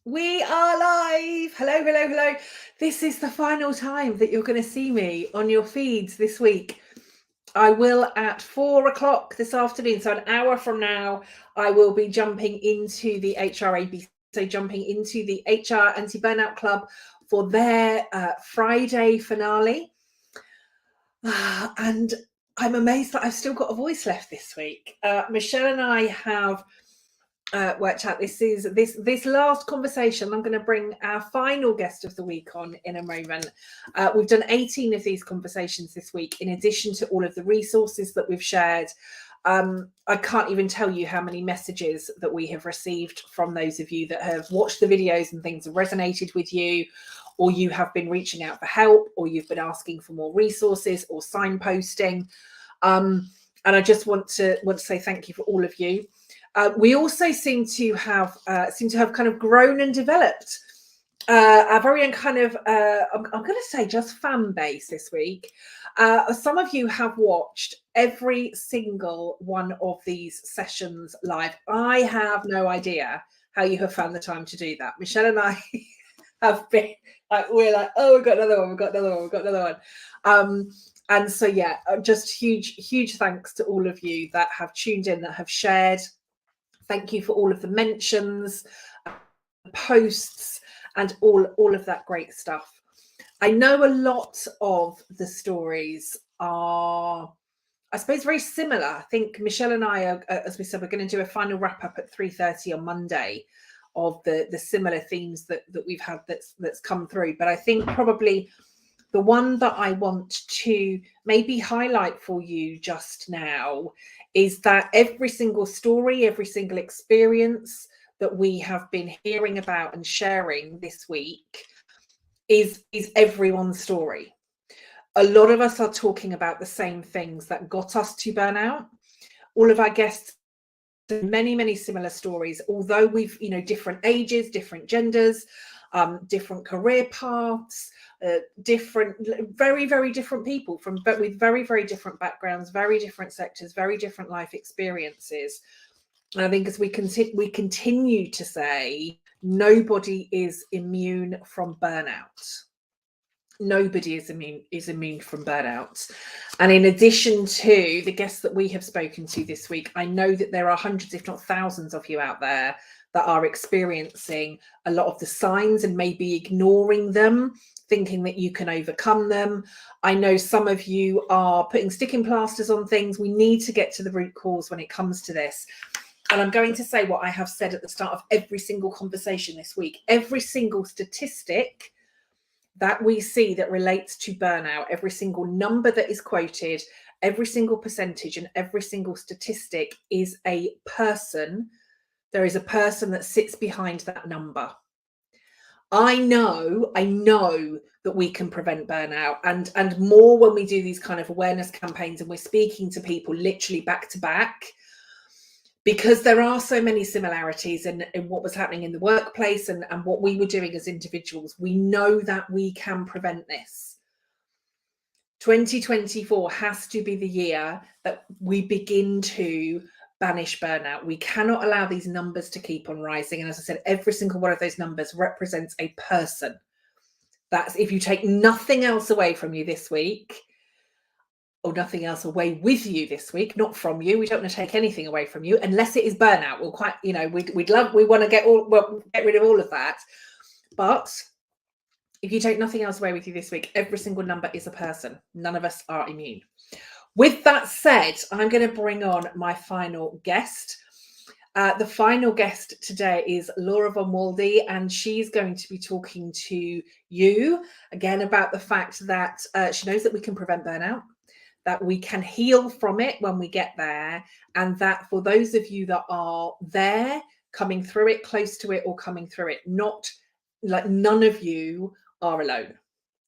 We are live. Hello, hello, hello. This is the final time that you're going to see me on your feeds this week. I will at 4 o'clock this afternoon, so an hour from now, I will be jumping into the HRAB, so jumping into the HR Anti-Burnout Club for their Friday finale. And I'm amazed that I've still got a voice left this week. Michelle and I have worked out this last conversation. I'm going to bring our final guest of the week on in a moment. We've done 18 of these conversations this week, in addition to all of the resources that we've shared. I can't even tell you how many messages that we have received from those of you that have watched the videos and things have resonated with you, or you have been reaching out for help, or you've been asking for more resources or signposting. And I just want to say thank you for all of you. We also seem to have kind of grown and developed our very own kind of I'm going to say just fan base this week. Some of you have watched every single one of these sessions live. I have no idea how you have found the time to do that. Michelle and I have been we're like, oh, we've got another one. And so yeah, just huge thanks to all of you that have tuned in, that have shared. Thank you for all of the mentions, posts, and all of that great stuff. I know a lot of the stories are, I suppose, very similar. I think Michelle and I are, as we said, we're going to do a final wrap up at 3:30 on Monday of the similar themes that we've had that's come through. But I think probably the one that I want to maybe highlight for you just now is that every single story, every single experience that we have been hearing about and sharing this week is everyone's story. A lot of us are talking about the same things that got us to burnout. All of our guests, many similar stories, although we've, different ages, different genders, different career paths, different, very different people but with very different backgrounds, very different sectors, very different life experiences. And I think as we continue to say, nobody is immune from burnout. Nobody is immune from burnout. And in addition to the guests that we have spoken to this week, I know that there are hundreds, if not thousands, of you out there that are experiencing a lot of the signs and maybe ignoring them, thinking that you can overcome them. I know some of you are putting sticking plasters on things. We need to get to the root cause when it comes to this. And I'm going to say what I have said at the start of every single conversation this week. Every single statistic that we see that relates to burnout, every single number that is quoted, every single percentage and every single statistic is a person. There is a person that sits behind that number. I know that we can prevent burnout, and more when we do these kind of awareness campaigns and we're speaking to people literally back to back, because there are so many similarities in what was happening in the workplace and what we were doing as individuals. We know that we can prevent this. 2024 has to be the year that we begin to banish burnout. We cannot allow these numbers to keep on rising. And as I said, every single one of those numbers represents a person. That's, if you take nothing else away from you this week, or nothing else away with you this week, not from you. We don't want to take anything away from you unless it is burnout. We'll quite, we want to get rid of all of that. But if you take nothing else away with you this week, every single number is a person. None of us are immune. With that said, I'm going to bring on my final guest. The final guest today is Laura von Wahlde, and she's going to be talking to you again about the fact that she knows that we can prevent burnout, that we can heal from it when we get there, and that for those of you that are there, coming through it, close to it, or coming through it, none of you are alone.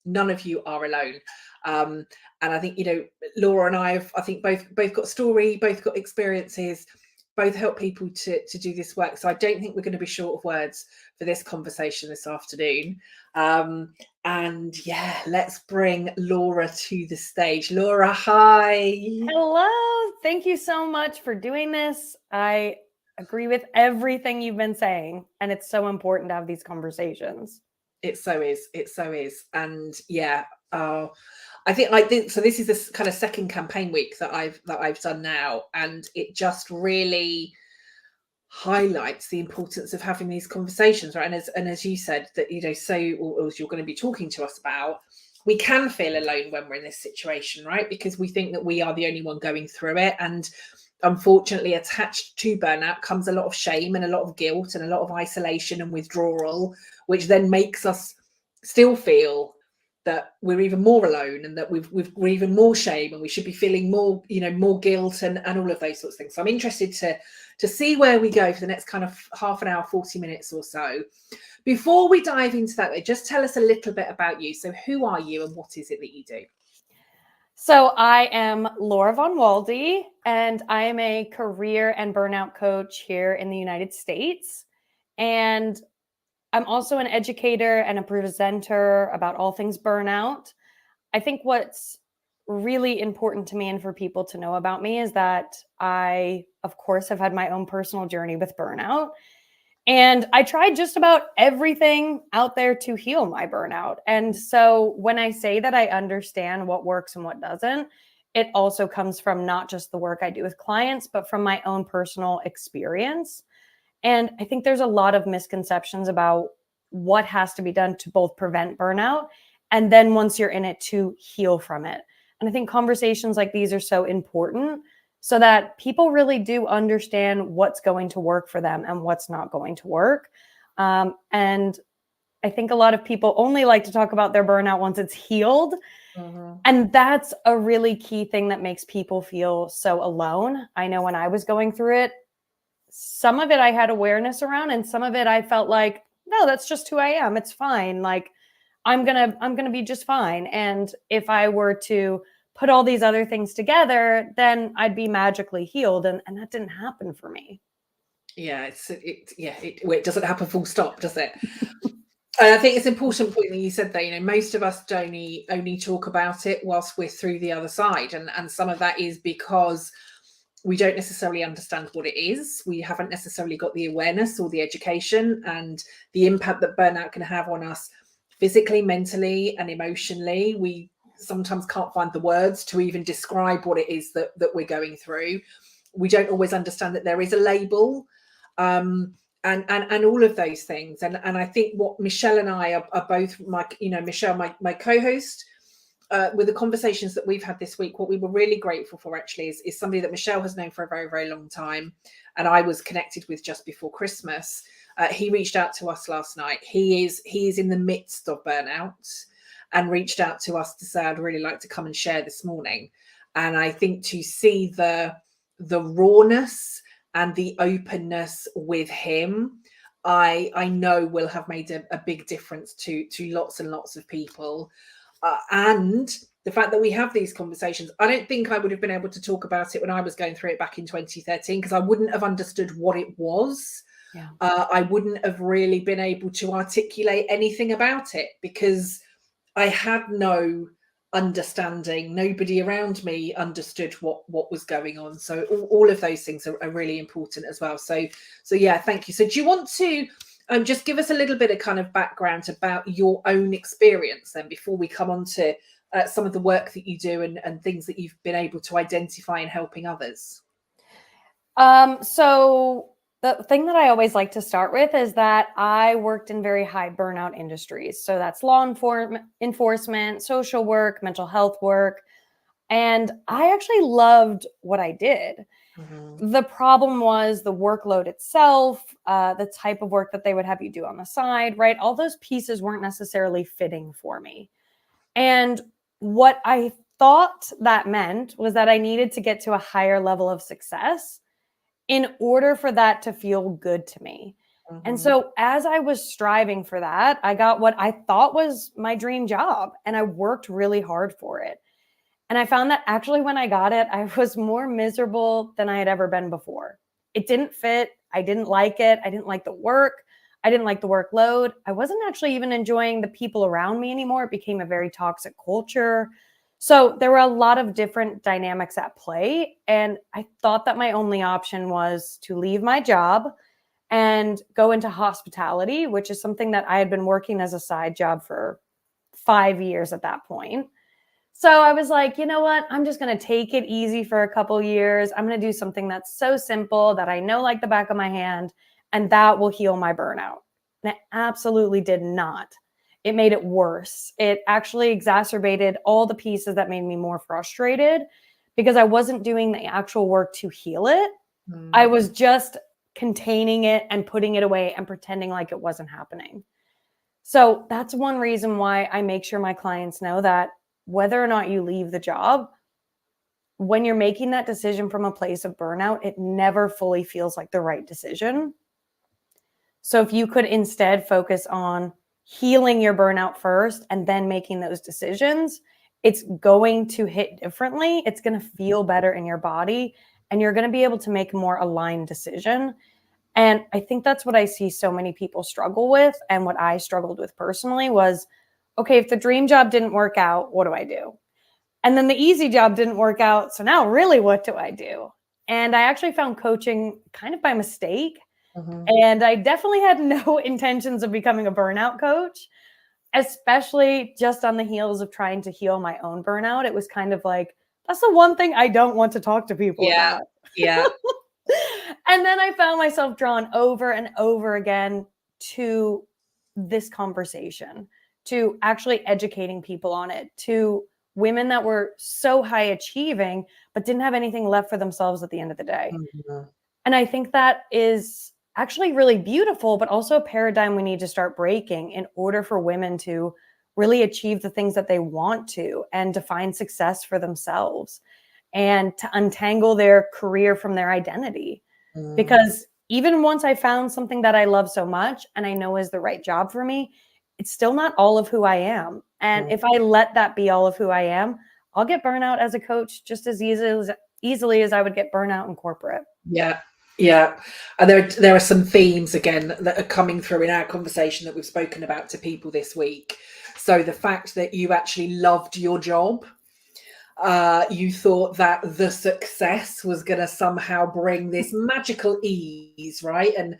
None of you are alone. And I think, Laura and I have, I think both got story, both got experiences, both help people to do this work. So I don't think we're going to be short of words for this conversation this afternoon. And yeah, let's bring Laura to the stage. Laura, hi. Hello. Thank you so much for doing this. I agree with everything you've been saying. And it's so important to have these conversations. It so is. It so is. And yeah, I think so. This is this kind of second campaign week that I've done now, and it just really highlights the importance of having these conversations, right? And as you said, that so or as you're going to be talking to us about, we can feel alone when we're in this situation, right? Because we think that we are the only one going through it, and unfortunately, attached to burnout comes a lot of shame and a lot of guilt and a lot of isolation and withdrawal, which then makes us still feel that we're even more alone and that we're even more shame and we should be feeling more, more guilt and all of those sorts of things. So I'm interested to see where we go for the next kind of half an hour, 40 minutes or so. Before we dive into that, just tell us a little bit about you. So who are you and what is it that you do? So I am Laura von Wahlde, and I am a career and burnout coach here in the United States. And I'm also an educator and a presenter about all things burnout. I think what's really important to me and for people to know about me is that I, of course, have had my own personal journey with burnout. And I tried just about everything out there to heal my burnout. And so when I say that I understand what works and what doesn't, it also comes from not just the work I do with clients, but from my own personal experience. And I think there's a lot of misconceptions about what has to be done to both prevent burnout and then once you're in it to heal from it. And I think conversations like these are so important so that people really do understand what's going to work for them and what's not going to work. And I think a lot of people only like to talk about their burnout once it's healed. Mm-hmm. And that's a really key thing that makes people feel so alone. I know when I was going through it, some of it I had awareness around, and some of it I felt like, no, that's just who I am. It's fine. Like I'm gonna be just fine. And if I were to put all these other things together, then I'd be magically healed. And that didn't happen for me. Yeah, it doesn't happen full stop, does it? And I think it's an important point that you said that, most of us only talk about it whilst we're through the other side. And some of that is because we don't necessarily understand what it is. We haven't necessarily got the awareness or the education and the impact that burnout can have on us physically, mentally, and emotionally. We sometimes can't find the words to even describe what it is that we're going through. We don't always understand that there is a label, and all of those things. And I think what Michelle and I are both, Michelle, my co-host, with the conversations that we've had this week, what we were really grateful for actually is somebody that Michelle has known for a very, very long time. And I was connected with just before Christmas. He reached out to us last night. He is in the midst of burnout and reached out to us to say, I'd really like to come and share this morning. And I think to see the rawness and the openness with him, I know will have made a big difference to lots and lots of people. And the fact that we have these conversations, I don't think I would have been able to talk about it when I was going through it back in 2013, because I wouldn't have understood what it was. Yeah. I wouldn't have really been able to articulate anything about it because I had no understanding. Nobody around me understood what was going on. So all of those things are really important as well. So yeah, thank you. So do you want to just give us a little bit of kind of background about your own experience then before we come on to some of the work that you do and things that you've been able to identify in helping others? So the thing that I always like to start with is that I worked in very high burnout industries. So that's law enforcement, social work, mental health work. And I actually loved what I did. Mm-hmm. The problem was the workload itself, the type of work that they would have you do on the side, right? All those pieces weren't necessarily fitting for me. And what I thought that meant was that I needed to get to a higher level of success in order for that to feel good to me. Mm-hmm. And so as I was striving for that, I got what I thought was my dream job, and I worked really hard for it. And I found that actually when I got it, I was more miserable than I had ever been before. It didn't fit. I didn't like it. I didn't like the work. I didn't like the workload. I wasn't actually even enjoying the people around me anymore. It became a very toxic culture. So there were a lot of different dynamics at play. And I thought that my only option was to leave my job and go into hospitality, which is something that I had been working as a side job for 5 years at that point. So I was like, you know what? I'm just going to take it easy for a couple years. I'm going to do something that's so simple that I know like the back of my hand, and that will heal my burnout. And it absolutely did not. It made it worse. It actually exacerbated all the pieces that made me more frustrated because I wasn't doing the actual work to heal it. I was just containing it and putting it away and pretending like it wasn't happening. So that's one reason why I make sure my clients know that whether or not you leave the job, when you're making that decision from a place of burnout, it never fully feels like the right decision. So if you could instead focus on healing your burnout first and then making those decisions, it's going to hit differently. It's going to feel better in your body, and you're going to be able to make a more aligned decision. And I think that's what I see so many people struggle with. And what I struggled with personally was, okay, if the dream job didn't work out, what do I do? And then the easy job didn't work out. So now really, what do I do? And I actually found coaching kind of by mistake. And I definitely had no intentions of becoming a burnout coach, especially just on the heels of trying to heal my own burnout. It was kind of like, that's the one thing I don't want to talk to people about. Yeah. And then I found myself drawn over and over again to this conversation, to actually educating people on it, to women that were so high achieving, but didn't have anything left for themselves at the end of the day. And I think that is actually really beautiful, but also a paradigm we need to start breaking in order for women to really achieve the things that they want to and define success for themselves and to untangle their career from their identity. Because even once I found something that I love so much and I know is the right job for me, it's still not all of who I am. And if I let that be all of who I am, I'll get burnout as a coach just as easily as I would get burnout in corporate. Yeah. And there are some themes again that are coming through in our conversation that we've spoken about to people this week. So the fact that you actually loved your job, you thought that the success was going to somehow bring this magical ease, right? And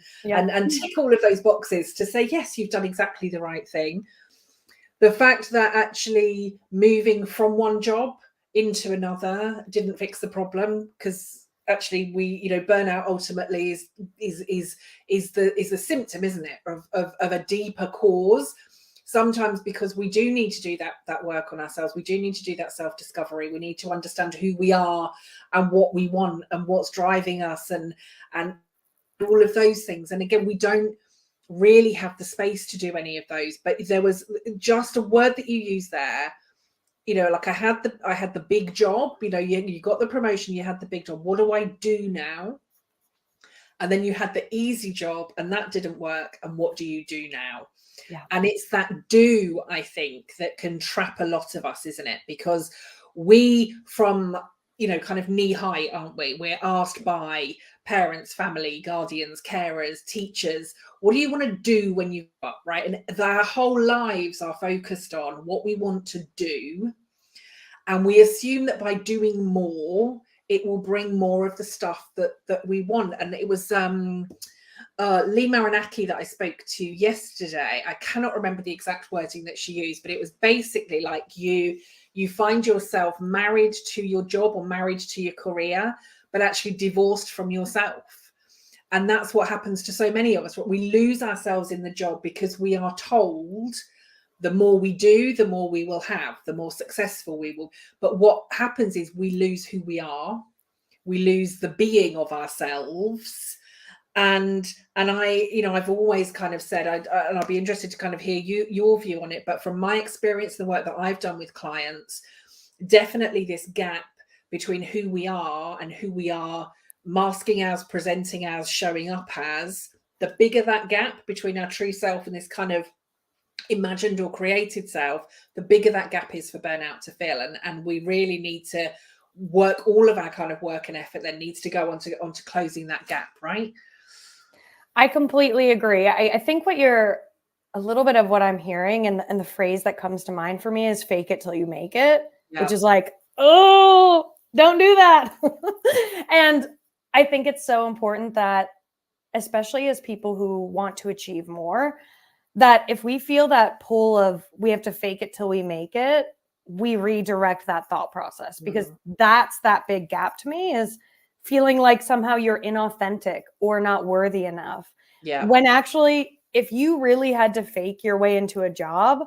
tick all of those boxes to say, yes, you've done exactly the right thing. The fact that actually moving from one job into another didn't fix the problem, because actually burnout ultimately is the symptom, isn't it, of a deeper cause. Sometimes because we do need to do that work on ourselves. We do need to do that self-discovery. We need to understand who we are and what we want and what's driving us and all of those things. And again, we don't really have the space to do any of those. But there was just a word that you used there. Like I had the big job, you got the promotion, you had the big job. What do I do now? And then you had the easy job and that didn't work. And what do you do now? Yeah. And it's that do, I think, that can trap a lot of us, isn't it? Because we, from, kind of knee high, aren't we? We're asked by parents, family, guardians, carers, teachers, what do you want to do when you grow up, right? And their whole lives are focused on what we want to do. And we assume that by doing more, it will bring more of the stuff that we want. And it was Lee Marinaki that I spoke to yesterday. I cannot remember the exact wording that she used, but it was basically like you find yourself married to your job or married to your career, but actually divorced from yourself. And that's what happens to so many of us. We lose ourselves in the job because we are told the more we do, the more we will have, the more successful we will. But what happens is we lose who we are. We lose the being of ourselves. And I've always kind of said, and I'll be interested to kind of hear your view on it. But from my experience, the work that I've done with clients, definitely this gap between who we are and who we are masking as, presenting as, showing up as, the bigger that gap between our true self and this kind of imagined or created self, the bigger that gap is for burnout to fill. And we really need to work, all of our kind of work and effort then needs to go onto closing that gap, right? I completely agree. I think a little bit of what I'm hearing and the phrase that comes to mind for me is fake it till you make it. which is like, oh, don't do that. And I think it's so important that, especially as people who want to achieve more, that if we feel that pull of we have to fake it till we make it, we redirect that thought process, because that's that big gap to me, is feeling like somehow you're inauthentic or not worthy enough. Yeah. When actually, if you really had to fake your way into a job,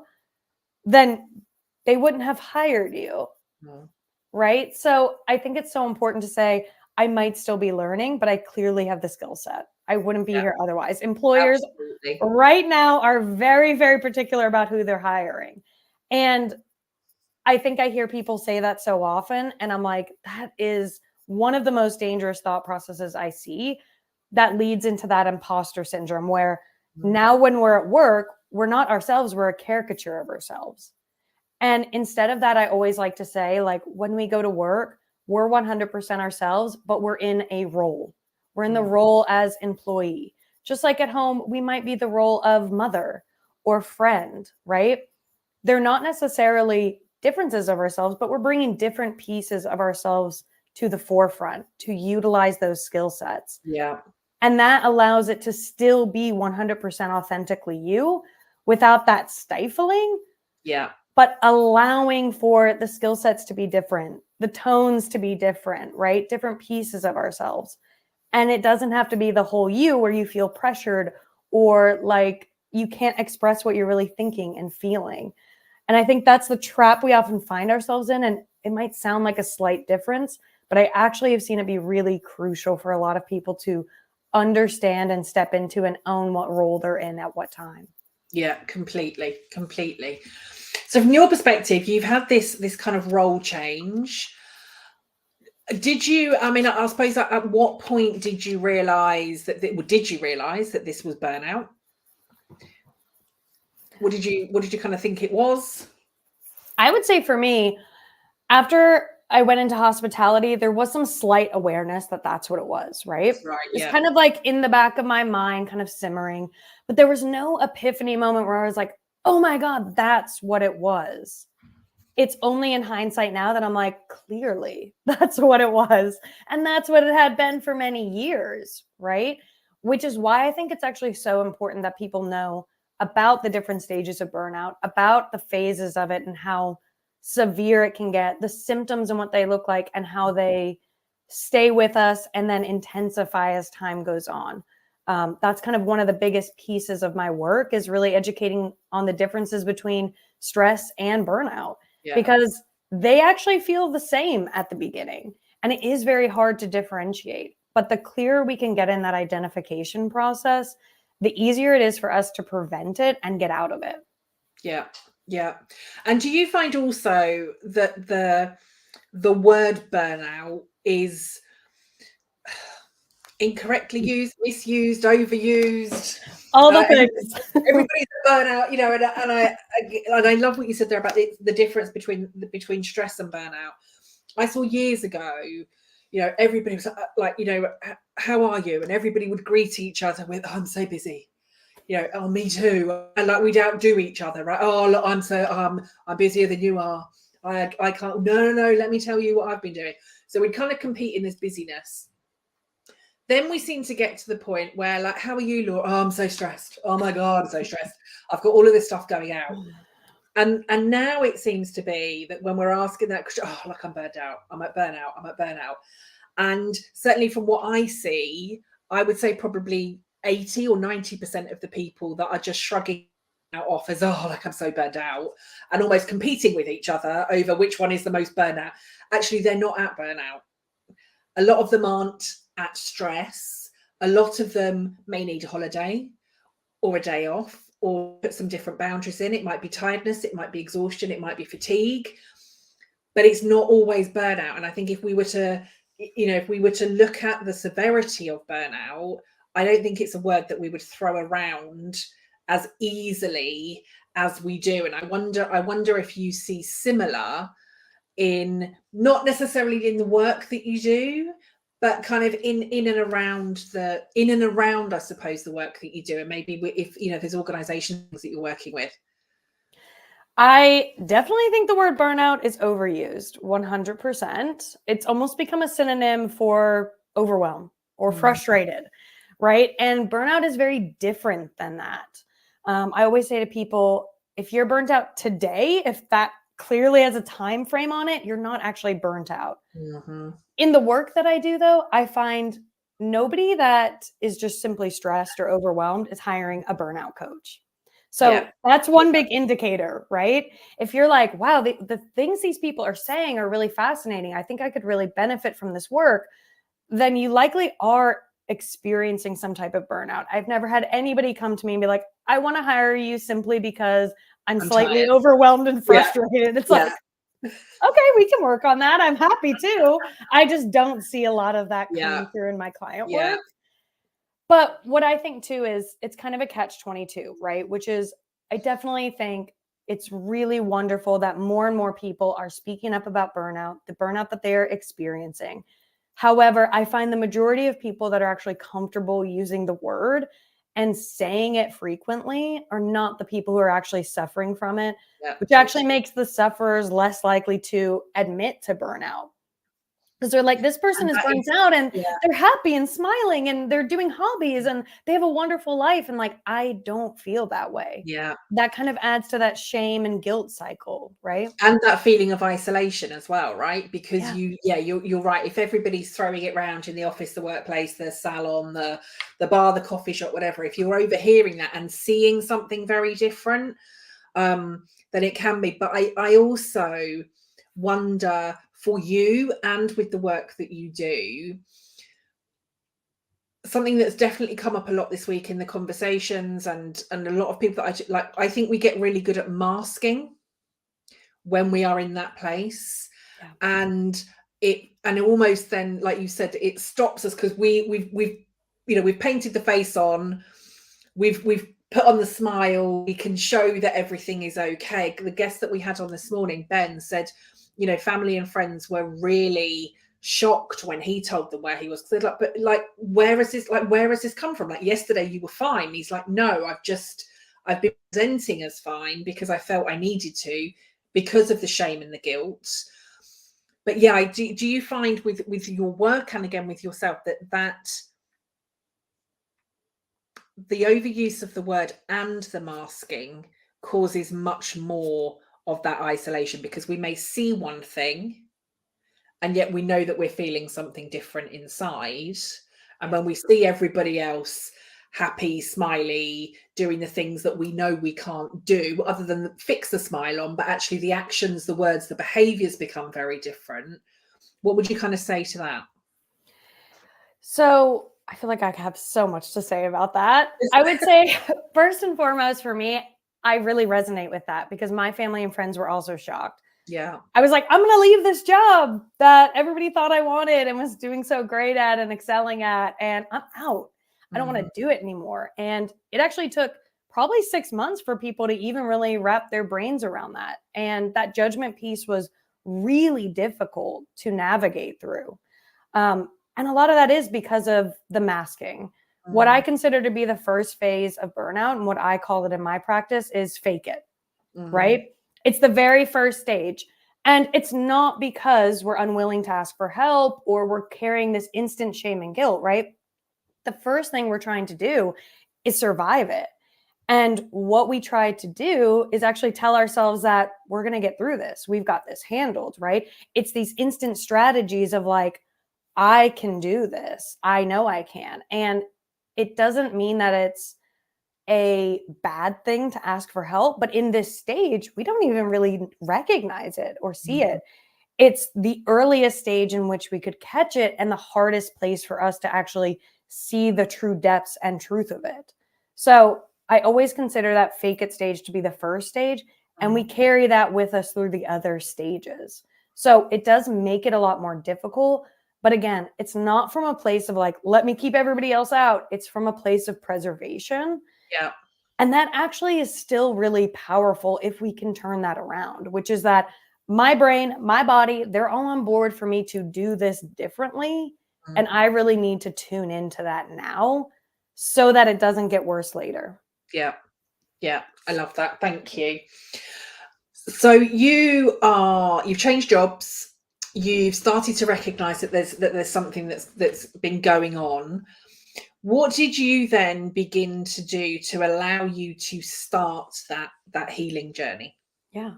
then they wouldn't have hired you. Right? So I think it's so important to say, I might still be learning, but I clearly have the skill set. I wouldn't be here otherwise. Employers right now are very, very particular about who they're hiring. And I think I hear people say that so often. And I'm like, that is one of the most dangerous thought processes I see, that leads into that imposter syndrome, where now when we're at work, we're not ourselves, we're a caricature of ourselves. And instead of that, I always like to say, like, when we go to work, we're 100% ourselves, but we're in a role. We're in the role as employee. Just like at home, we might be the role of mother or friend, right? They're not necessarily differences of ourselves, but we're bringing different pieces of ourselves to the forefront to utilize those skill sets. Yeah. And that allows it to still be 100% authentically you, without that stifling. Yeah. But allowing for the skill sets to be different, the tones to be different, right? Different pieces of ourselves. And it doesn't have to be the whole you where you feel pressured or like you can't express what you're really thinking and feeling. And I think that's the trap we often find ourselves in. And it might sound like a slight difference, but I actually have seen it be really crucial for a lot of people to understand and step into and own what role they're in at what time. Yeah, completely. So from your perspective, you've had this kind of role change. Did you, I mean, I suppose at what point did you realize that this was burnout? What did you kind of think it was? I would say for me, after I went into hospitality, there was some slight awareness that that's what it was, right? Right. It's kind of like in the back of my mind, kind of simmering, but there was no epiphany moment where I was like, oh my God, that's what it was. It's only in hindsight now that I'm like, clearly, that's what it was. And that's what it had been for many years, right? Which is why I think it's actually so important that people know about the different stages of burnout, about the phases of it and how severe it can get, the symptoms and what they look like, and how they stay with us and then intensify as time goes on. That's kind of one of the biggest pieces of my work, is really educating on the differences between stress and burnout. Yeah. Because they actually feel the same at the beginning. And it is very hard to differentiate. But the clearer we can get in that identification process, the easier it is for us to prevent it and get out of it. Yeah. Yeah. And do you find also that the word burnout is incorrectly used, misused, overused? All the things. Everybody's a burnout, you know, and I love what you said there about the difference between stress and burnout. I saw years ago, you know, everybody was like, you know, how are you? And everybody would greet each other with, oh, I'm so busy. You know, oh, me too. And like we'd outdo each other, right? Oh, look, I'm busier than you are. I can't. No. Let me tell you what I've been doing. So we'd kind of compete in this busyness. Then we seem to get to the point where, like, how are you, Laura? Oh, I'm so stressed. Oh my God, I'm so stressed. I've got all of this stuff going out. And now it seems to be that when we're asking that question, oh, look, I'm burnt out. I'm at burnout. And certainly from what I see, I would say probably 80 or 90% of the people that are just shrugging out off as, oh, like I'm so burnt out, and almost competing with each other over which one is the most burnout. Actually, they're not at burnout. A lot of them aren't at stress. A lot of them may need a holiday or a day off, or put some different boundaries in. It might be tiredness, it might be exhaustion, it might be fatigue, but it's not always burnout. And I think if we were to look at the severity of burnout, I don't think it's a word that we would throw around as easily as we do. And I wonder if you see similar in, not necessarily in the work that you do, but kind of in and around, I suppose, the work that you do, and maybe if, you know, there's organizations that you're working with. I definitely think the word burnout is overused 100%. It's almost become a synonym for overwhelmed or frustrated, right? And burnout is very different than that. I always say to people, if you're burnt out today, if that clearly has a time frame on it, you're not actually burnt out. In the work that I do, though, I find nobody that is just simply stressed or overwhelmed is hiring a burnout coach. So that's one big indicator, right? If you're like, wow, the things these people are saying are really fascinating. I think I could really benefit from this work. Then you likely are experiencing some type of burnout. I've never had anybody come to me and be like, I want to hire you simply because I'm slightly tired. overwhelmed and frustrated. It's like, okay, we can work on that. I'm happy to. I just don't see a lot of that coming through in my client work. But what I think too is it's kind of a catch-22, right? Which is, I definitely think it's really wonderful that more and more people are speaking up about burnout, the burnout that they're experiencing. However, I find the majority of people that are actually comfortable using the word and saying it frequently are not the people who are actually suffering from it, which actually makes the sufferers less likely to admit to burnout. Because they're like, this person is burnt out and they're happy and smiling and they're doing hobbies and they have a wonderful life. And like, I don't feel that way. That kind of adds to that shame and guilt cycle, right? And that feeling of isolation as well, right? Because you're right. If everybody's throwing it around in the office, the workplace, the salon, the bar, the coffee shop, whatever, if you're overhearing that and seeing something very different, then it can be. But I also wonder for you and with the work that you do, something that's definitely come up a lot this week in the conversations and a lot of people that I think we get really good at masking when we are in that place. And it almost then, like you said, it stops us because we've painted the face on, we've put on the smile, we can show that everything is okay. The guest that we had on this morning, Ben, said, family and friends were really shocked when he told them where he was. They're like, but like, where has this come from? Like, yesterday you were fine. He's like, no, I've been presenting as fine because I felt I needed to, because of the shame and the guilt. But do you find with your work and again with yourself that the overuse of the word and the masking causes much more of that isolation? Because we may see one thing and yet we know that we're feeling something different inside. And when we see everybody else happy, smiley, doing the things that we know we can't do other than fix the smile on, but actually the actions, the words, the behaviors become very different. What would you kind of say to that? So I feel like I have so much to say about that. I would say first and foremost for me, I really resonate with that because my family and friends were also shocked. I was like, I'm going to leave this job that everybody thought I wanted and was doing so great at and excelling at, and I'm out. I don't want to do it anymore. And it actually took probably 6 months for people to even really wrap their brains around that. And that judgment piece was really difficult to navigate through. And a lot of that is because of the masking. What I consider to be the first phase of burnout and what I call it in my practice is fake it, right? It's the very first stage. And it's not because we're unwilling to ask for help or we're carrying this instant shame and guilt, right? The first thing we're trying to do is survive it. And what we try to do is actually tell ourselves that we're going to get through this. We've got this handled, right? It's these instant strategies of like, I can do this. I know I can. And it doesn't mean that it's a bad thing to ask for help, but in this stage, we don't even really recognize it or see it. It's the earliest stage in which we could catch it and the hardest place for us to actually see the true depths and truth of it. So I always consider that fake it stage to be the first stage, and we carry that with us through the other stages. So it does make it a lot more difficult. But again, it's not from a place of like, let me keep everybody else out. It's from a place of preservation. And that actually is still really powerful if we can turn that around, which is that my brain, my body, they're all on board for me to do this differently. And I really need to tune into that now so that it doesn't get worse later. Yeah. I love that. Thank you. So you've changed jobs. You've started to recognize that there's something that's been going on. What did you then begin to do to allow you to start that healing journey? Yeah.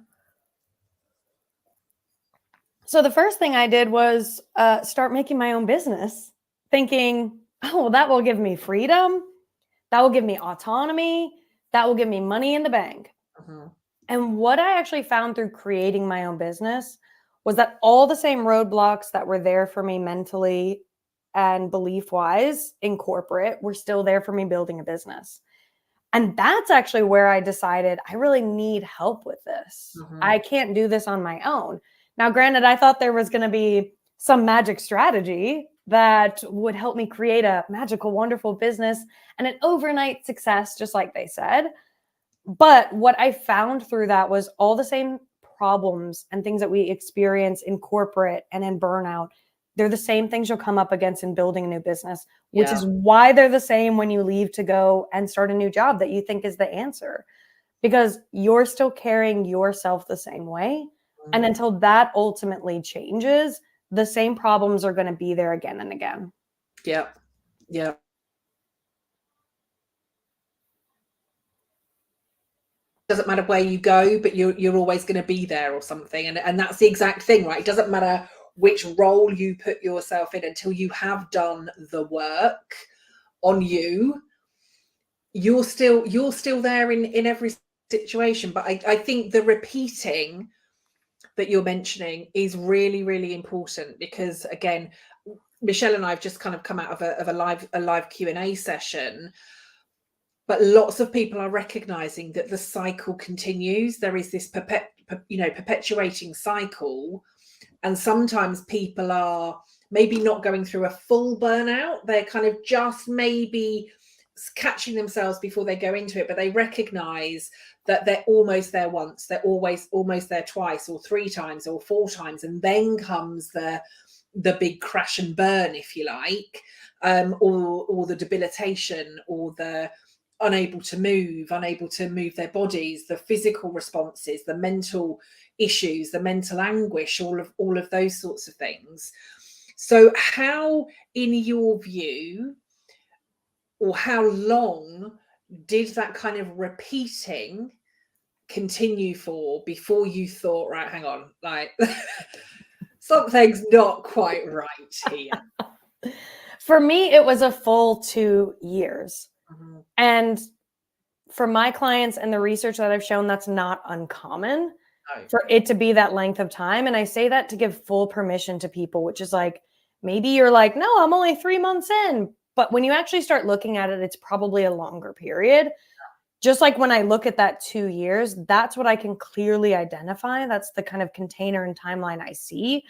So the first thing I did was start making my own business, thinking, oh, well, that will give me freedom. That will give me autonomy. That will give me money in the bank. Mhm. And what I actually found through creating my own business was that all the same roadblocks that were there for me mentally and belief wise in corporate were still there for me building a business. And that's actually where I decided I really need help with this. Mhm. I can't do this on my own. Now, granted, I thought there was going to be some magic strategy that would help me create a magical, wonderful business and an overnight success, just like they said. But what I found through that was all the same problems and things that we experience in corporate and in burnout. They're the same things you'll come up against in building a new business, which is why they're the same when you leave to go and start a new job that you think is the answer, because you're still carrying yourself the same way. And until that ultimately changes, the same problems are going to be there again and again. Yeah. Yeah. Doesn't matter where you go, but you're always going to be there or something. And that's the exact thing, right? It doesn't matter which role you put yourself in until you have done the work on you. You're still there in every situation. But I think the repeating that you're mentioning is really, really important, because again, Michelle and I have just kind of come out of a live Q&A session, but lots of people are recognizing that the cycle continues. There is this perpetuating cycle, and sometimes people are maybe not going through a full burnout. They're kind of just maybe catching themselves before they go into it, but they recognize that they're almost there once, they're always almost there twice or three times or four times, and then comes the big crash and burn, if you like, or the debilitation, or the unable to move their bodies, the physical responses, the mental issues, the mental anguish, all of those sorts of things. So how, in your view, or how long did that kind of repeating continue for before you thought, right, hang on, like something's not quite right here? For me, it was a full 2 years. Mhm. And for my clients and the research that I've shown, that's not uncommon for it to be that length of time. And I say that to give full permission to people, which is like, maybe you're like, no, I'm only 3 months in. But when you actually start looking at it, it's probably a longer period. Just like when I look at that 2 years, that's what I can clearly identify. That's the kind of container and timeline I see.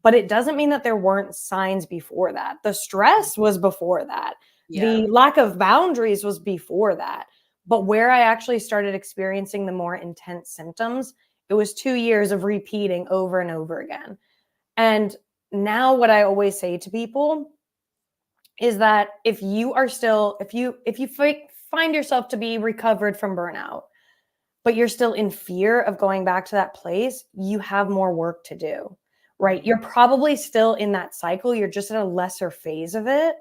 But it doesn't mean that there weren't signs before that. The stress was before that. The lack of boundaries was before that. But where I actually started experiencing the more intense symptoms, it was 2 years of repeating over and over again. And now what I always say to people is that if you are still, if you find yourself to be recovered from burnout, but you're still in fear of going back to that place, you have more work to do, right? You're probably still in that cycle. You're just at a lesser phase of it,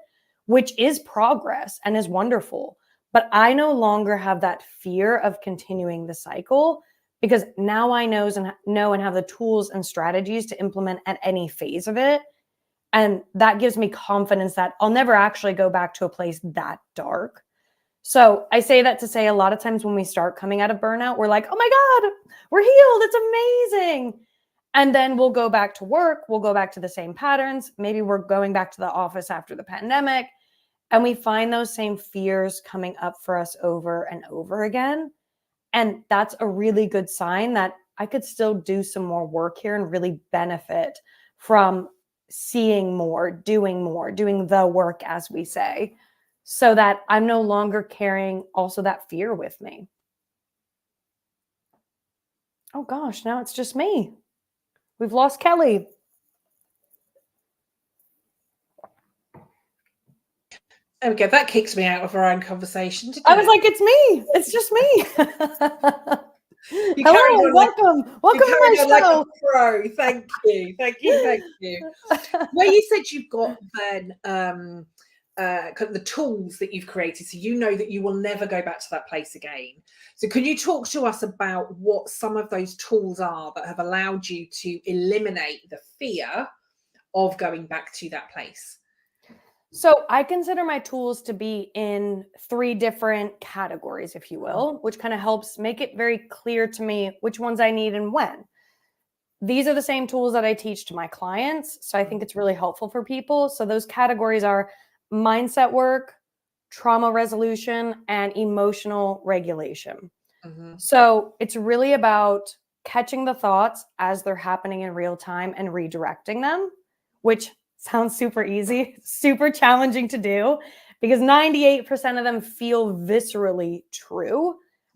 which is progress and is wonderful. But I no longer have that fear of continuing the cycle, because now I know and have the tools and strategies to implement at any phase of it. And that gives me confidence that I'll never actually go back to a place that dark. So I say that to say a lot of times when we start coming out of burnout, we're like, oh my God, we're healed. It's amazing. And then we'll go back to work. We'll go back to the same patterns. Maybe we're going back to the office after the pandemic. And we find those same fears coming up for us over and over again. And that's a really good sign that I could still do some more work here and really benefit from seeing more, doing the work, as we say, so that I'm no longer carrying also that fear with me. Oh gosh, now it's just me. We've lost Kelly. There we go. That kicks me out of our own conversation. I was like, it's me. It's just me. You Hello, carried on welcome. Welcome you to carried my on like a show. pro. Thank you. Thank you. Thank you. Where you said you've got then kind of the tools that you've created, so you know that you will never go back to that place again. So can you talk to us about what some of those tools are that have allowed you to eliminate the fear of going back to that place? So I consider my tools to be in 3 different categories, if you will, which kind of helps make it very clear to me which ones I need and when. These are the same tools that I teach to my clients. So I think it's really helpful for people. So those categories are mindset work, trauma resolution, and emotional regulation. Mm-hmm. So it's really about catching the thoughts as they're happening in real time and redirecting them, which sounds super easy, super challenging to do because 98% of them feel viscerally true.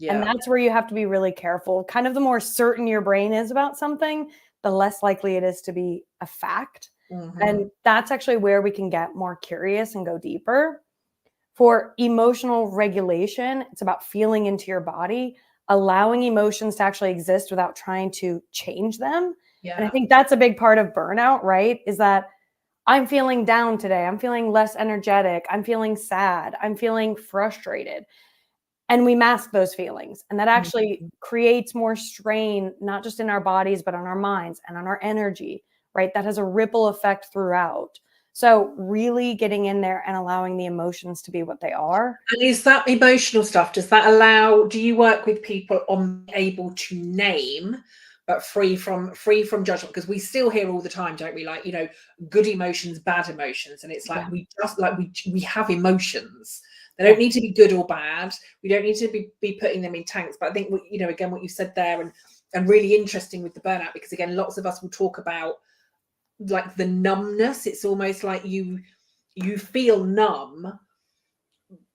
And that's where you have to be really careful. Kind of the more certain your brain is about something, the less likely it is to be a fact. Mm-hmm. And that's actually where we can get more curious and go deeper. For emotional regulation, it's about feeling into your body, allowing emotions to actually exist without trying to change them. And I think that's a big part of burnout, right? Is that I'm feeling down today. I'm feeling less energetic. I'm feeling sad. I'm feeling frustrated. And we mask those feelings. And that actually creates more strain, not just in our bodies, but on our minds and on our energy, right? That has a ripple effect throughout. So really getting in there and allowing the emotions to be what they are. And is that emotional stuff, does that allow, do you work with people on able to name but free from judgment? Because we still hear all the time, don't we, like, you know, good emotions, bad emotions, and it's like we just like we have emotions. They don't need to be good or bad. We don't need to be putting them in tanks. But I think, you know, again, what you said there, and really interesting with the burnout, because again, lots of us will talk about like the numbness. It's almost like you feel numb,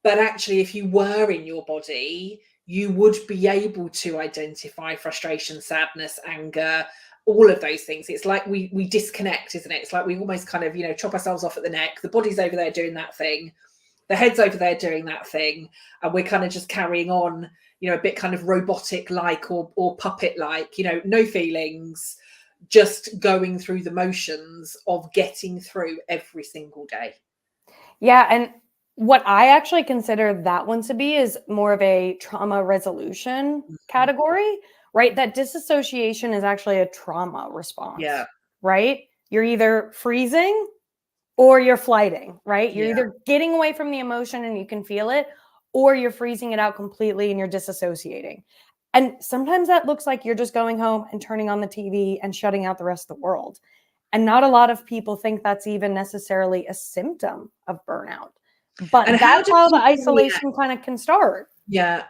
but actually if you were in your body, you would be able to identify frustration, sadness, anger, all of those things. It's like we disconnect, isn't it? It's like we almost kind of, you know, chop ourselves off at the neck. The body's over there doing that thing, the head's over there doing that thing, and we're kind of just carrying on, you know, a bit kind of robotic like or puppet like, you know, no feelings, just going through the motions of getting through every single day. Yeah. And what I actually consider that one to be is more of a trauma resolution category, right? That disassociation is actually a trauma response, right? You're either freezing or you're flighting, right? You're either getting away from the emotion and you can feel it, or you're freezing it out completely and you're disassociating. And sometimes that looks like you're just going home and turning on the TV and shutting out the rest of the world. And not a lot of people think that's even necessarily a symptom of burnout. But And that's how the people isolation kind of can start. Yeah.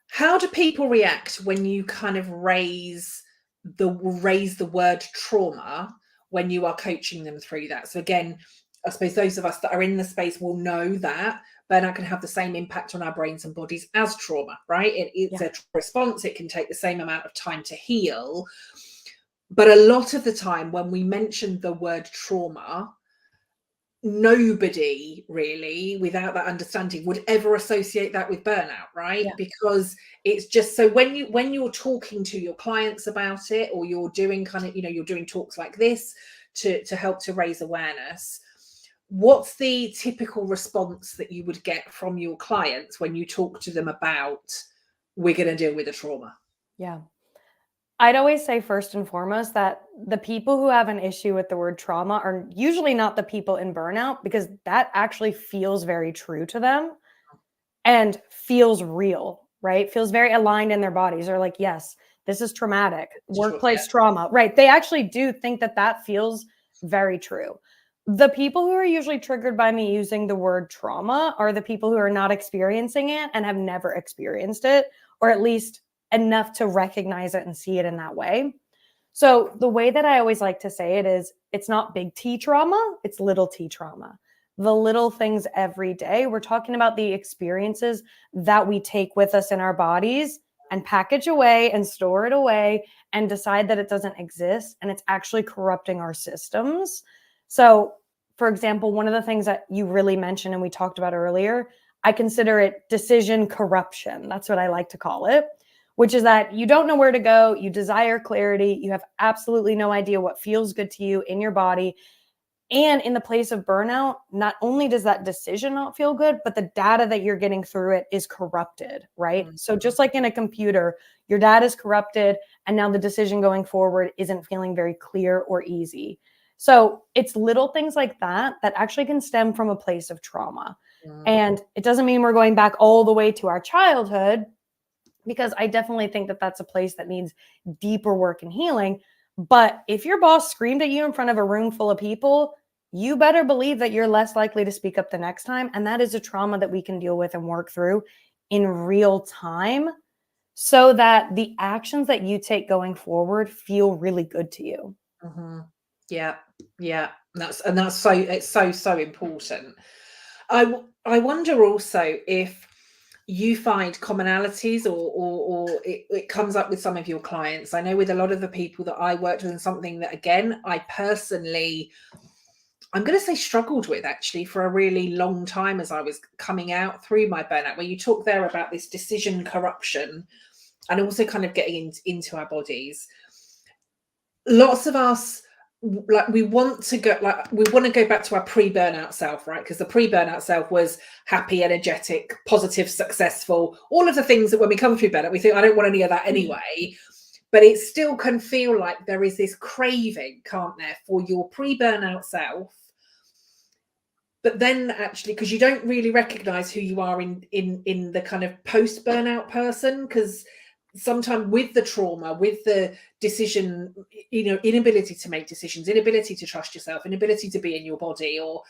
How do people react when you kind of raise the word trauma when you are coaching them through that? So again, I suppose those of us that are in the space will know that burnout can have the same impact on our brains and bodies as trauma, right? It's a response. It can take the same amount of time to heal. But a lot of the time when we mention the word trauma, nobody really, without that understanding, would ever associate that with burnout, right? Because it's just, so when you're talking to your clients about it, or you're doing kind of, you know, you're doing talks like this to help to raise awareness, what's the typical response that you would get from your clients when you talk to them about, we're going to deal with a trauma? I'd always say first and foremost that the people who have an issue with the word trauma are usually not the people in burnout, because that actually feels very true to them and feels real, right? Feels very aligned in their bodies. They're like, yes, this is traumatic, workplace trauma, right? They actually do think that that feels very true. The people who are usually triggered by me using the word trauma are the people who are not experiencing it and have never experienced it, or at least enough to recognize it and see it in that way. So the way that I always like to say it is, it's not big T trauma, it's little t trauma. The little things every day. We're talking about the experiences that we take with us in our bodies and package away and store it away and decide that it doesn't exist, and it's actually corrupting our systems. So, for example, one of the things that you really mentioned and we talked about earlier, I consider it decision corruption. That's what I like to call it, which is that you don't know where to go. You desire clarity. You have absolutely no idea what feels good to you in your body. And in the place of burnout, not only does that decision not feel good, but the data that you're getting through it is corrupted, right? Mm-hmm. So just like in a computer, your data is corrupted, and now the decision going forward isn't feeling very clear or easy. So it's little things like that that actually can stem from a place of trauma. Mm-hmm. And it doesn't mean we're going back all the way to our childhood, because I definitely think that that's a place that needs deeper work and healing. But if your boss screamed at you in front of a room full of people, you better believe that you're less likely to speak up the next time. And that is a trauma that we can deal with and work through in real time, so that the actions that you take going forward feel really good to you. Mm-hmm. Yeah. That's so important. I wonder also if you find commonalities, or it comes up with some of your clients. I know with a lot of the people that I worked with, and something that, again, I personally, I'm going to say, struggled with actually for a really long time as I was coming out through my burnout, where you talk there about this decision corruption and also kind of getting into our bodies. Lots of us, like, we want to go back to our pre-burnout self, right? Because the pre-burnout self was happy, energetic, positive, successful, all of the things that when we come through burnout, we think, I don't want any of that anyway. But it still can feel like there is this craving, can't there, for your pre-burnout self. But then actually, because you don't really recognize who you are in the kind of post-burnout person, because sometimes with the trauma, with the decision, inability to make decisions, inability to trust yourself, inability to be in your body, or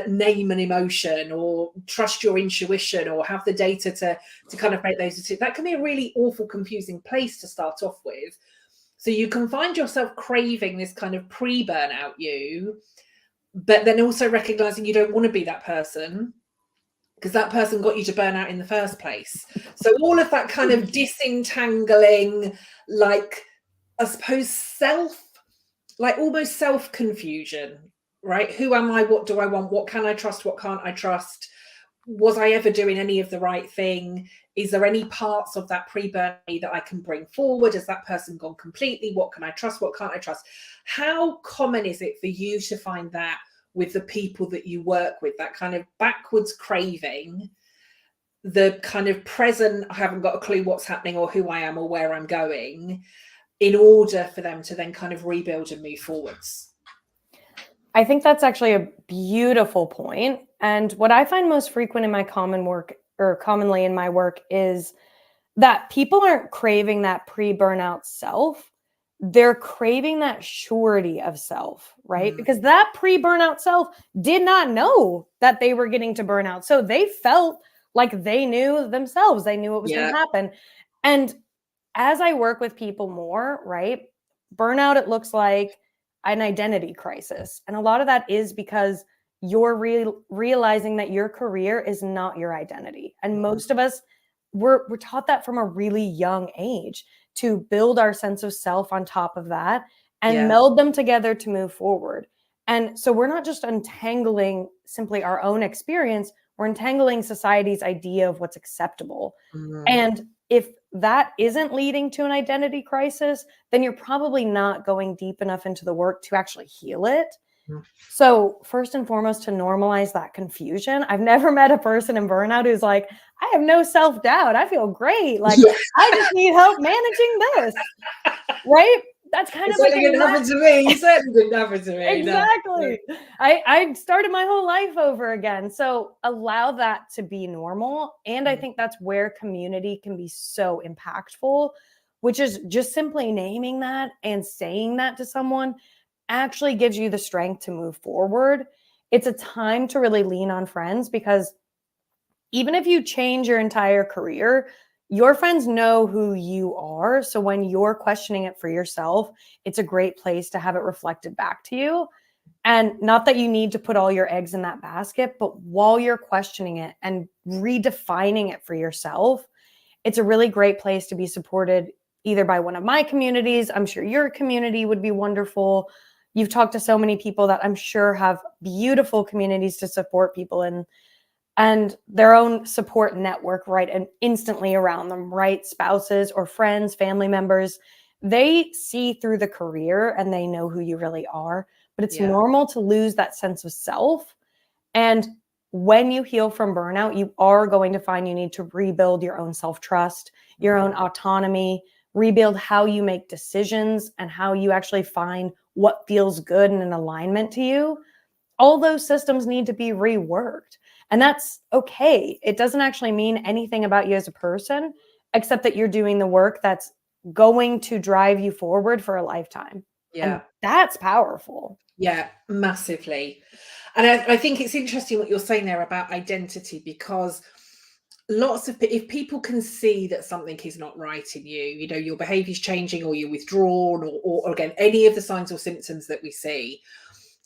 name an emotion, or trust your intuition, or have the data to kind of make those decisions, that can be a really awful, confusing place to start off with. So you can find yourself craving this kind of pre-burnout you, but then also recognizing you don't want to be that person, because that person got you to burn out in the first place. So all of that kind of disentangling, like, I suppose, almost self-confusion, right? Who am I? What do I want? What can I trust? What can't I trust? Was I ever doing any of the right thing? Is there any parts of that pre-burn that I can bring forward? Has that person gone completely? What can I trust? What can't I trust? How common is it for you to find that with the people that you work with, that kind of backwards craving, the kind of present, I haven't got a clue what's happening or who I am or where I'm going, in order for them to then kind of rebuild and move forwards? I think that's actually a beautiful point. And what I find most frequent in my commonly in my work, is that people aren't craving that pre-burnout self. They're craving that surety of self, right? Because that pre-burnout self did not know that they were getting to burnout. So they felt like they knew themselves. They knew what was going to happen. And as I work with people more, right, burnout, it looks like an identity crisis. And a lot of that is because you're realizing that your career is not your identity. And most of us, we're taught that from a really young age, to build our sense of self on top of that and meld them together to move forward. And so we're not just untangling simply our own experience, we're untangling society's idea of what's acceptable. And if that isn't leading to an identity crisis, then you're probably not going deep enough into the work to actually heal it. So first and foremost, to normalize that confusion. I've never met a person in burnout who's like, I have no self-doubt. I feel great. Like, I just need help managing this. Right? That's kind of like it didn't happen to me. You certainly didn't happen to me. Exactly. No. I started my whole life over again. So allow that to be normal. And I think that's where community can be so impactful, which is just simply naming that and saying that to someone actually gives you the strength to move forward. It's a time to really lean on friends, because even if you change your entire career, your friends know who you are. So when you're questioning it for yourself, it's a great place to have it reflected back to you. And not that you need to put all your eggs in that basket, but while you're questioning it and redefining it for yourself, it's a really great place to be supported either by one of my communities. I'm sure your community would be wonderful. You've talked to so many people that I'm sure have beautiful communities to support people in. and their own support network, right? And instantly around them, right? Spouses or friends, family members, they see through the career and they know who you really are. But it's normal to lose that sense of self. And when you heal from burnout, you are going to find you need to rebuild your own self-trust, your own autonomy, rebuild how you make decisions and how you actually find what feels good and in alignment to you. All those systems need to be reworked. And that's okay. It doesn't actually mean anything about you as a person, except that you're doing the work that's going to drive you forward for a lifetime. Yeah. And that's powerful. Yeah, massively. And I think it's interesting what you're saying there about identity, because if people can see that something is not right in you, you know, your behavior is changing, or you're withdrawn, or again, any of the signs or symptoms that we see,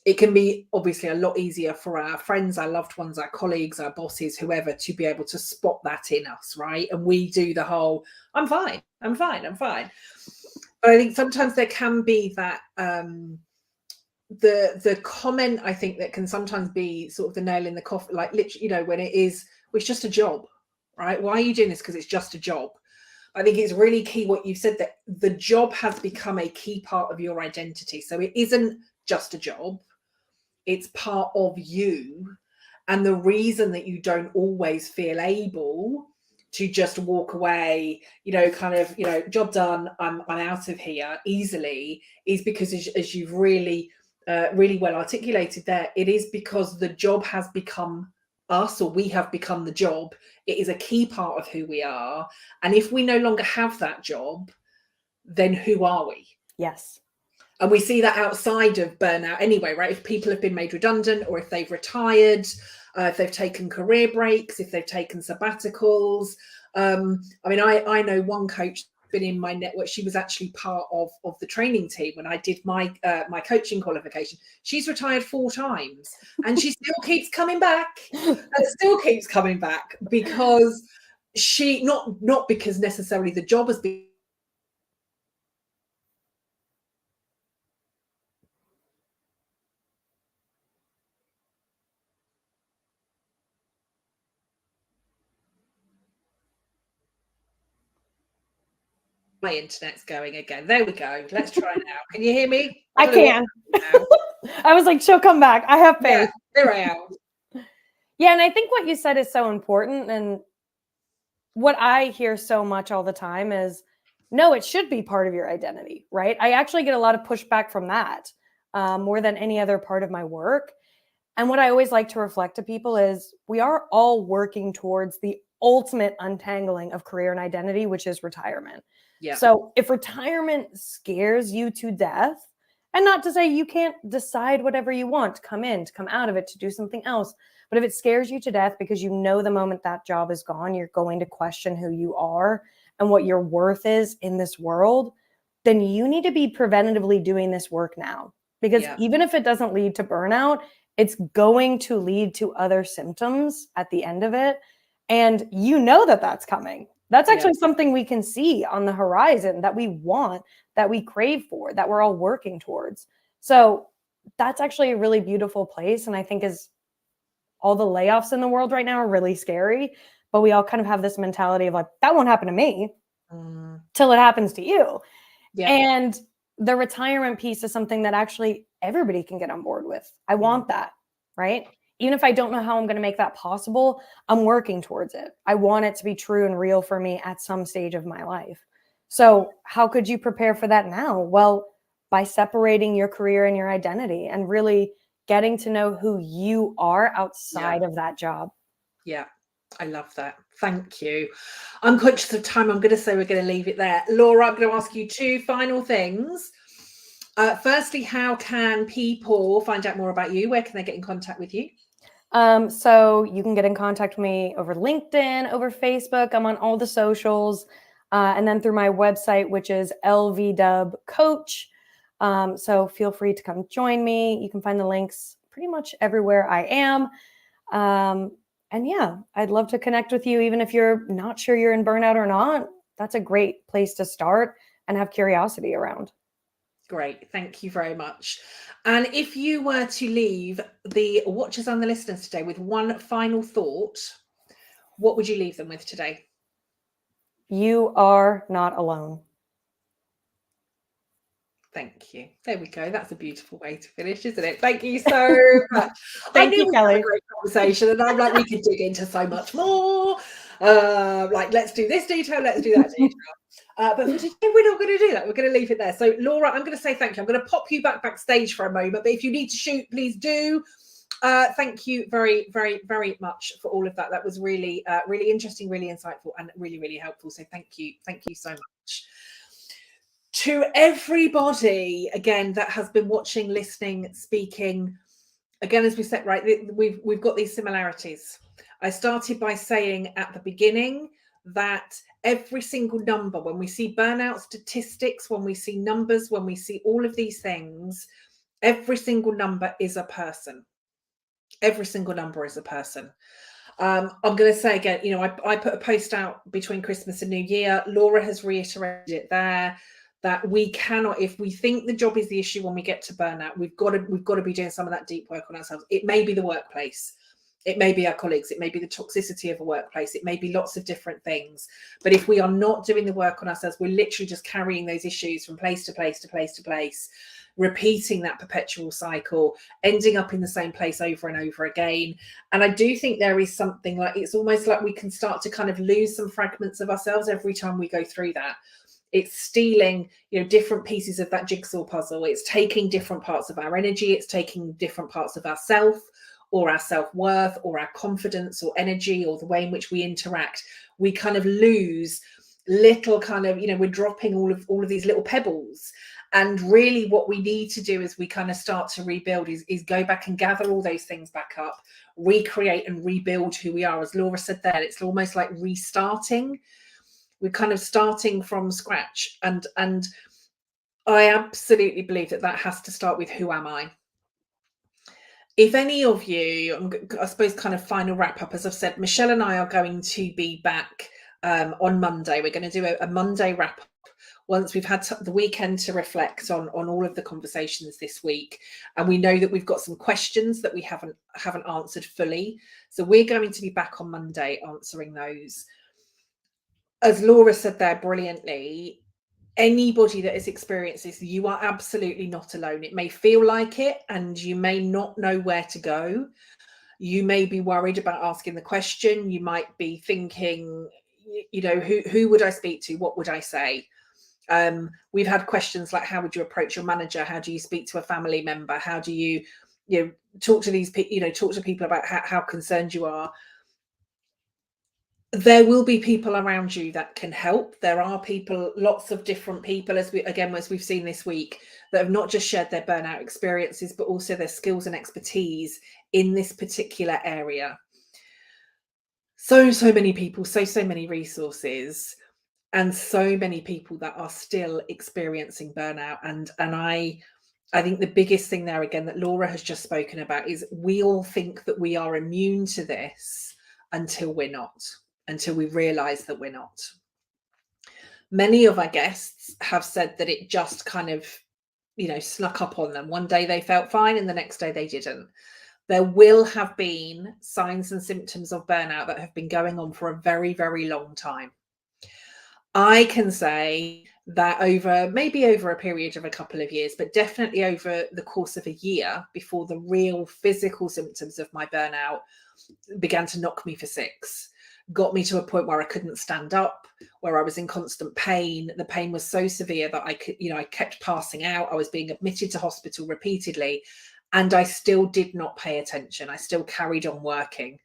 it can be obviously a lot easier for our friends, our loved ones, our colleagues, our bosses, whoever, to be able to spot that in us, right? And we do the whole, I'm fine, I'm fine, I'm fine. But I think sometimes there can be that the comment, I think, that can sometimes be sort of the nail in the coffin, like literally, you know, when it's just a job, right? Why are you doing this? Because it's just a job. I think it's really key what you've said, that the job has become a key part of your identity. So it isn't just a job, it's part of you. And the reason that you don't always feel able to just walk away, you know, kind of, you know, job done, I'm out of here easily, is because as you've really well articulated there, it is because the job has become us, or we have become the job. It is a key part of who we are. And if we no longer have that job, then who are we? Yes. And we see that outside of burnout anyway, right? If people have been made redundant, or if they've retired, if they've taken career breaks, if they've taken sabbaticals. I mean, I know one coach been in my network. She was actually part of the training team when I did my my coaching qualification. She's retired 4 times, and she still keeps coming back. Because she not because necessarily the job has been my internet's going again. There we go. Let's try now. Can you hear me? I can. I was like, she'll come back. I have faith. Yeah, there I am. Yeah, and I think what you said is so important. And what I hear so much all the time is, no, it should be part of your identity, right? I actually get a lot of pushback from that, more than any other part of my work. And what I always like to reflect to people is we are all working towards the ultimate untangling of career and identity, which is retirement. Yeah. So if retirement scares you to death, and not to say you can't decide whatever you want to come in, to come out of it, to do something else, but if it scares you to death because you know the moment that job is gone, you're going to question who you are and what your worth is in this world, then you need to be preventatively doing this work now. Because even if it doesn't lead to burnout, it's going to lead to other symptoms at the end of it. And you know that that's coming. That's actually something we can see on the horizon that we want, that we crave for, that we're all working towards. So that's actually a really beautiful place. And I think is all the layoffs in the world right now are really scary, but we all kind of have this mentality of like, that won't happen to me till it happens to you. Yeah. And the retirement piece is something that actually everybody can get on board with. I want that, right? Even if I don't know how I'm going to make that possible, I'm working towards it. I want it to be true and real for me at some stage of my life. So how could you prepare for that now? Well, by separating your career and your identity and really getting to know who you are outside of that job. Yeah, I love that. Thank you. I'm conscious of time. I'm going to say we're going to leave it there. Laura, I'm going to ask you 2 final things. Firstly, how can people find out more about you? Where can they get in contact with you? So you can get in contact with me over LinkedIn, over Facebook. I'm on all the socials. And then through my website, which is LVW Coach. So feel free to come join me. You can find the links pretty much everywhere I am. And yeah, I'd love to connect with you. Even if you're not sure you're in burnout or not, that's a great place to start and have curiosity around. Great. Thank you very much. And if you were to leave the watchers and the listeners today with one final thought, what would you leave them with today? You are not alone. Thank you. There we go. That's a beautiful way to finish, isn't it? Thank you so much. Thank I knew you, we had Kelly. a great conversation, and I'm like, we could dig into so much more. Like, let's do this detail, let's do that detail. But for today, we're not going to do that. We're going to leave it there. So, Laura, I'm going to say thank you. I'm going to pop you backstage for a moment. But if you need to shoot, please do. Thank you very, very, very much for all of that. That was really, really interesting, really insightful, and really, really helpful. So thank you. Thank you so much. To everybody, again, that has been watching, listening, speaking, again, as we said, right, we've got these similarities. I started by saying at the beginning that every single number, when we see burnout statistics, when we see numbers, when we see all of these things, every single number is a person. Every single number is a person. I'm going to say again, I put a post out between Christmas and New Year. Laura has reiterated it there, that we cannot, if we think the job is the issue when we get to burnout, we've got to be doing some of that deep work on ourselves. It may be the workplace. It may be our colleagues. It may be the toxicity of a workplace. It may be lots of different things. But if we are not doing the work on ourselves, we're literally just carrying those issues from place to place to place to place, repeating that perpetual cycle, ending up in the same place over and over again. And I do think there is something like, it's almost like we can start to kind of lose some fragments of ourselves every time we go through that. It's stealing, different pieces of that jigsaw puzzle. It's taking different parts of our energy. It's taking different parts of ourself, or our self-worth, or our confidence, or energy, or the way in which we interact. We kind of lose little kind of, we're dropping all of these little pebbles. And really what we need to do as we kind of start to rebuild is go back and gather all those things back up, recreate and rebuild who we are. As Laura said there, it's almost like restarting. We're kind of starting from scratch. And I absolutely believe that has to start with, who am I? If any of you, I suppose kind of final wrap up, as I've said, Michelle and I are going to be back on Monday. We're going to do a Monday wrap up once we've had the weekend to reflect on all of the conversations this week. And we know that we've got some questions that we haven't answered fully. So we're going to be back on Monday answering those. As Laura said there brilliantly, anybody that has experienced this, you are absolutely not alone. It may feel like it, and you may not know where to go. You may be worried about asking the question. You might be thinking, who would I speak to? What would I say? We've had questions like, how would you approach your manager? How do you speak to a family member? How do you talk to these people, talk to people about how concerned you are? There will be people around you that can help. There are people, lots of different people, as we've seen this week, that have not just shared their burnout experiences, but also their skills and expertise in this particular area. So many people, so many resources, and so many people that are still experiencing burnout. And I think the biggest thing there, again, that Laura has just spoken about, is we all think that we are immune to this until we're not. Until we realize that we're not. Many of our guests have said that it just kind of, snuck up on them. One day they felt fine and the next day they didn't. There will have been signs and symptoms of burnout that have been going on for a very, very long time. I can say that maybe over a period of a couple of years, but definitely over the course of a year, before the real physical symptoms of my burnout began to knock me for six. Got me to a point where I couldn't stand up, where I was in constant pain. The pain was so severe that I kept passing out. I was being admitted to hospital repeatedly, and I still did not pay attention. I still carried on working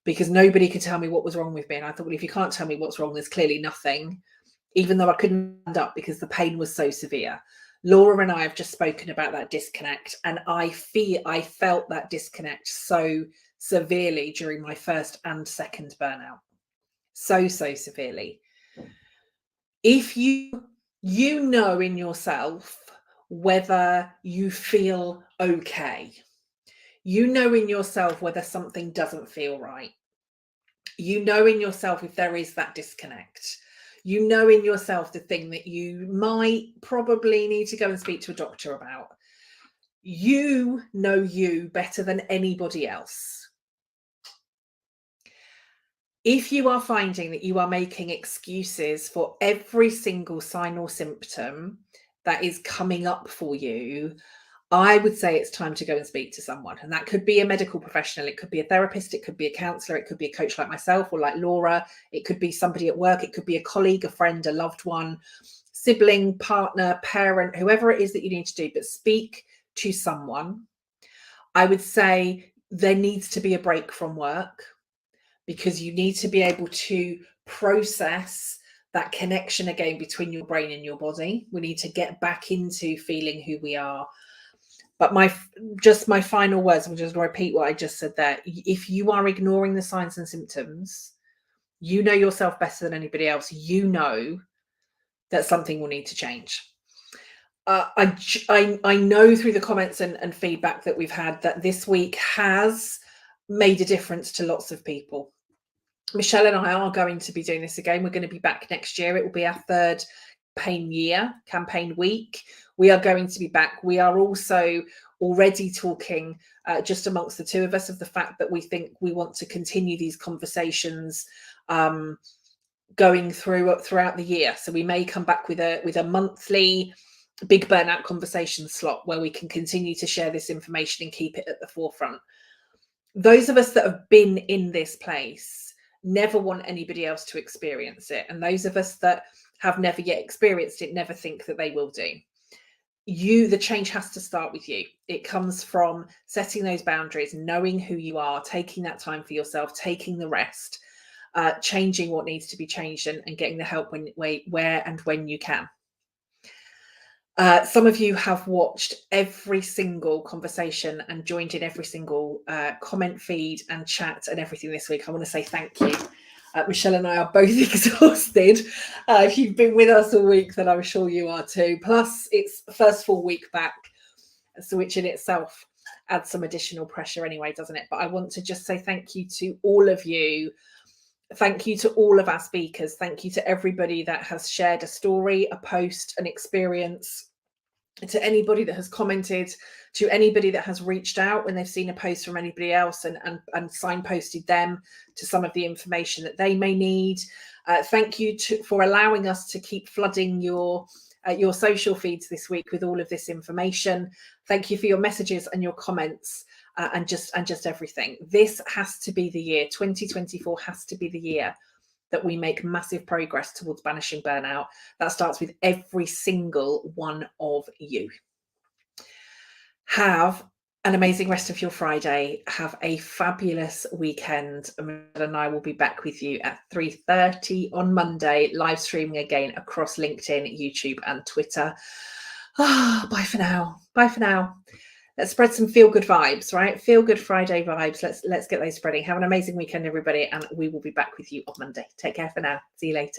because nobody could tell me what was wrong with me. And I thought, well, if you can't tell me what's wrong, there's clearly nothing, even though I couldn't stand up because the pain was so severe. Laura and I have just spoken about that disconnect, and I felt that disconnect so severely during my first and second burnout. So severely. If you know in yourself whether you feel okay, you know in yourself whether something doesn't feel right, you know in yourself if there is that disconnect, You know in yourself the thing that you might probably need to go and speak to a doctor about. You know you better than anybody else. If you are finding that you are making excuses for every single sign or symptom that is coming up for you, I would say it's time to go and speak to someone. And that could be a medical professional. It could be a therapist. It could be a counselor. It could be a coach like myself or like Laura. It could be somebody at work. It could be a colleague, a friend, a loved one, sibling, partner, parent, whoever it is that you need to do. But speak to someone. I would say there needs to be a break from work, because you need to be able to process that connection again between your brain and your body. We need to get back into feeling who we are. But my final words, I'm just going to repeat what I just said there. If you are ignoring the signs and symptoms, you know yourself better than anybody else. You know that something will need to change. I know through the comments and feedback that we've had that this week has made a difference to lots of people. Michelle and I are going to be doing this again. We're going to be back next year. It will be our third campaign week. We are going to be back. We are also already talking just amongst the two of us of the fact that we think we want to continue these conversations going throughout the year. So we may come back with a monthly Big Burnout Conversation slot where we can continue to share this information and keep it at the forefront. Those of us that have been in this place never want anybody else to experience it. And those of us that have never yet experienced it never think that they will do. The change has to start with you. It comes from setting those boundaries, knowing who you are, taking that time for yourself, taking the rest, changing what needs to be changed, and getting the help where and when you can. Some of you have watched every single conversation and joined in every single comment feed and chat and everything this week. I want to say thank you. Michelle and I are both exhausted. If you've been with us all week, then I'm sure you are too. Plus, it's the first full week back, so which in itself adds some additional pressure anyway, doesn't it? But I want to just say thank you to all of you. Thank you to all of our speakers. Thank you to everybody that has shared a story, a post, an experience, to anybody that has commented, to anybody that has reached out when they've seen a post from anybody else and signposted them to some of the information that they may need. Thank you for allowing us to keep flooding your social feeds this week with all of this information. Thank you for your messages and your comments. And just everything. This has to be the year. 2024 has to be the year that we make massive progress towards banishing burnout. That starts with every single one of you. Have an amazing rest of your Friday. Have a fabulous weekend. And I will be back with you at 3:30 on Monday, live streaming again across LinkedIn, YouTube, and Twitter. Bye for now. Bye for now. Let's spread some feel-good vibes, right? Feel-good Friday vibes. Let's get those spreading. Have an amazing weekend, everybody, and we will be back with you on Monday. Take care for now. See you later.